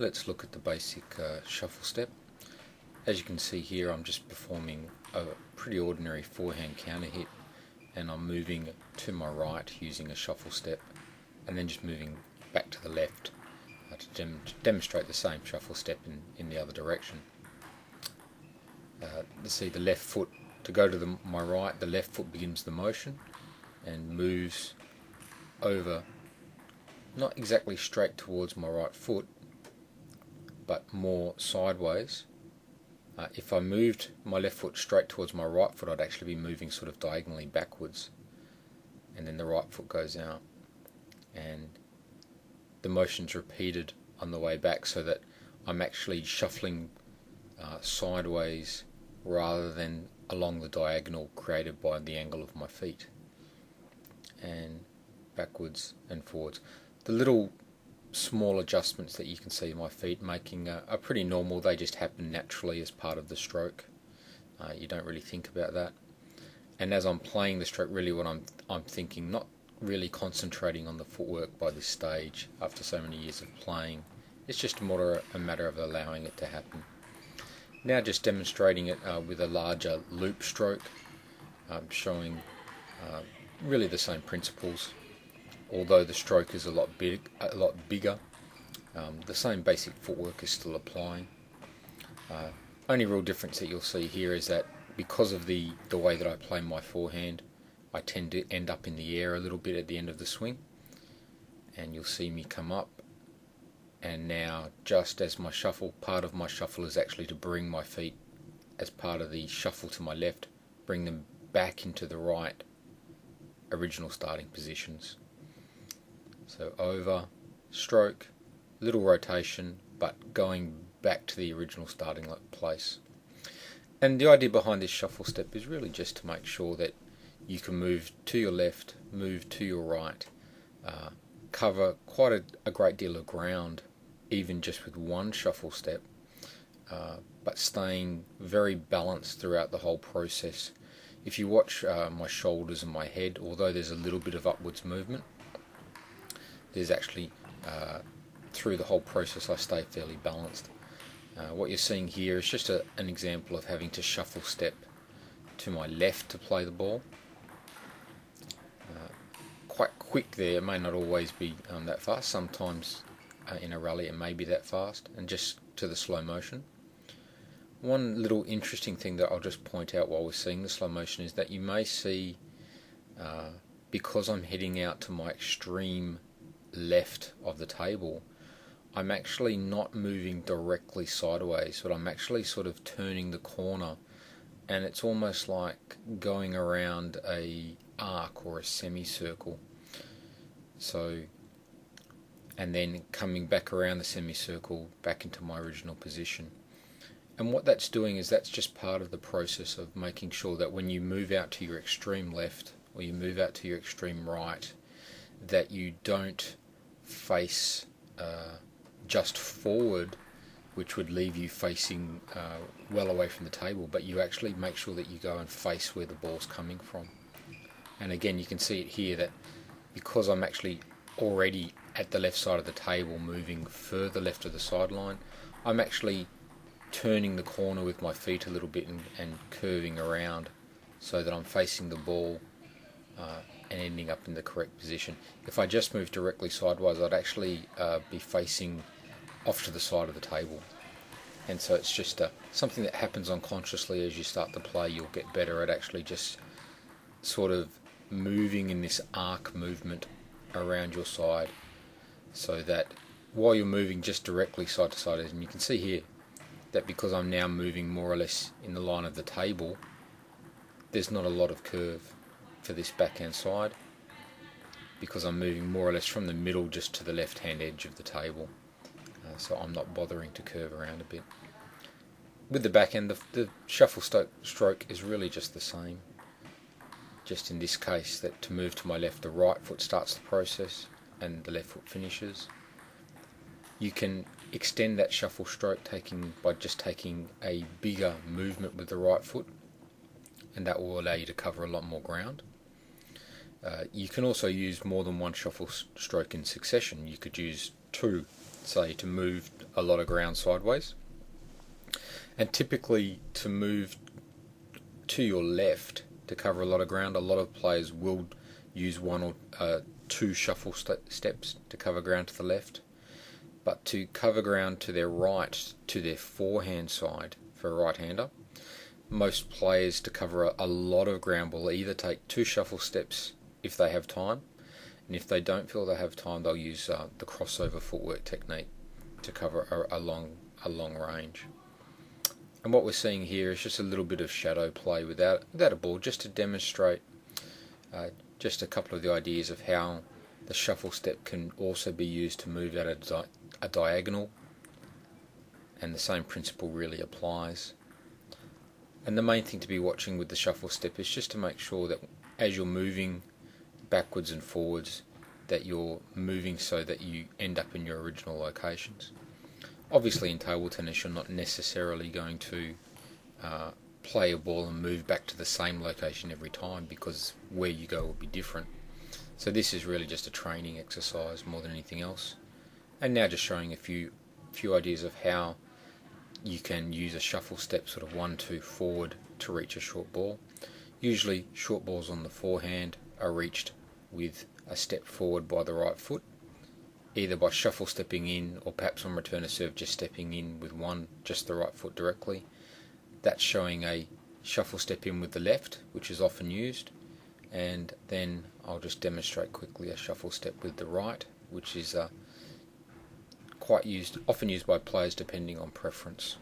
Let's look at the basic shuffle step. As you can see here, I'm just performing a pretty ordinary forehand counter hit, and I'm moving to my right using a shuffle step, and then just moving back to the left to demonstrate the same shuffle step in the other direction. Let's see, the left foot, to go to my right, the left foot begins the motion and moves over, not exactly straight towards my right foot, but more sideways. If I moved my left foot straight towards my right foot, I'd actually be moving sort of diagonally backwards, and then the right foot goes out, and the motion's repeated on the way back, so that I'm actually shuffling sideways rather than along the diagonal created by the angle of my feet, and backwards and forwards. The little small adjustments that you can see my feet making are pretty normal. They just happen naturally as part of the stroke. You don't really think about that. And as I'm playing the stroke, really what I'm thinking, not really concentrating on the footwork by this stage after so many years of playing. It's just a matter of allowing it to happen. Now just demonstrating it with a larger loop stroke, showing really the same principles. Although the stroke is a lot bigger, the same basic footwork is still applying. Only real difference that you'll see here is that because of the way that I play my forehand, I tend to end up in the air a little bit at the end of the swing, and you'll see me come up, and now just as my shuffle, part of my shuffle is actually to bring my feet as part of the shuffle to my left, bring them back into the right original starting positions. So over, stroke, little rotation, but going back to the original starting place. And the idea behind this shuffle step is really just to make sure that you can move to your left, move to your right, cover quite a great deal of ground, even just with one shuffle step, but staying very balanced throughout the whole process. If you watch my shoulders and my head, although there's a little bit of upwards movement, there's actually, through the whole process, I stay fairly balanced. What you're seeing here is just an example of having to shuffle step to my left to play the ball. Quite quick there, it may not always be that fast. Sometimes in a rally it may be that fast, and just to the slow motion. One little interesting thing that I'll just point out while we're seeing the slow motion is that you may see, because I'm heading out to my extreme left of the table, I'm actually not moving directly sideways, but I'm actually sort of turning the corner, and it's almost like going around a arc or a semicircle. So, and then coming back around the semicircle back into my original position. And what that's doing is that's just part of the process of making sure that when you move out to your extreme left or you move out to your extreme right, that you don't face just forward, which would leave you facing well away from the table, but you actually make sure that you go and face where the ball's coming from. And again, you can see it here that because I'm actually already at the left side of the table, moving further left of the sideline, I'm actually turning the corner with my feet a little bit and curving around so that I'm facing the ball and ending up in the correct position. If I just moved directly sideways, I'd actually be facing off to the side of the table. And so it's just something that happens unconsciously. As you start to play, you'll get better at actually just sort of moving in this arc movement around your side, so that while you're moving just directly side to side, and you can see here that because I'm now moving more or less in the line of the table, there's not a lot of curve for this backhand side, because I'm moving more or less from the middle just to the left hand edge of the table, so I'm not bothering to curve around a bit. With the backhand, the shuffle stroke is really just the same, just in this case that to move to my left, the right foot starts the process and the left foot finishes. You can extend that shuffle stroke by just taking a bigger movement with the right foot, and that will allow you to cover a lot more ground. You can also use more than one shuffle stroke in succession. You could use two say to move a lot of ground sideways. And typically to move to your left to cover a lot of ground, a lot of players will use one or two shuffle steps to cover ground to the left. But to cover ground to their right, to their forehand side for a right-hander, most players to cover a lot of ground will either take two shuffle steps if they have time, and if they don't feel they have time, they'll use the crossover footwork technique to cover a long range. And what we're seeing here is just a little bit of shadow play without a ball, just to demonstrate just a couple of the ideas of how the shuffle step can also be used to move out a diagonal, and the same principle really applies. And the main thing to be watching with the shuffle step is just to make sure that as you're moving backwards and forwards, that you're moving so that you end up in your original locations. Obviously in table tennis you're not necessarily going to play a ball and move back to the same location every time, because where you go will be different. So this is really just a training exercise more than anything else. And now just showing a few ideas of how you can use a shuffle step, sort of 1-2 forward, to reach a short ball. Usually short balls on the forehand are reached with a step forward by the right foot, either by shuffle stepping in, or perhaps on return of serve just stepping in with just the right foot directly. That's showing a shuffle step in with the left, which is often used, and then I'll just demonstrate quickly a shuffle step with the right, which is often used by players depending on preference.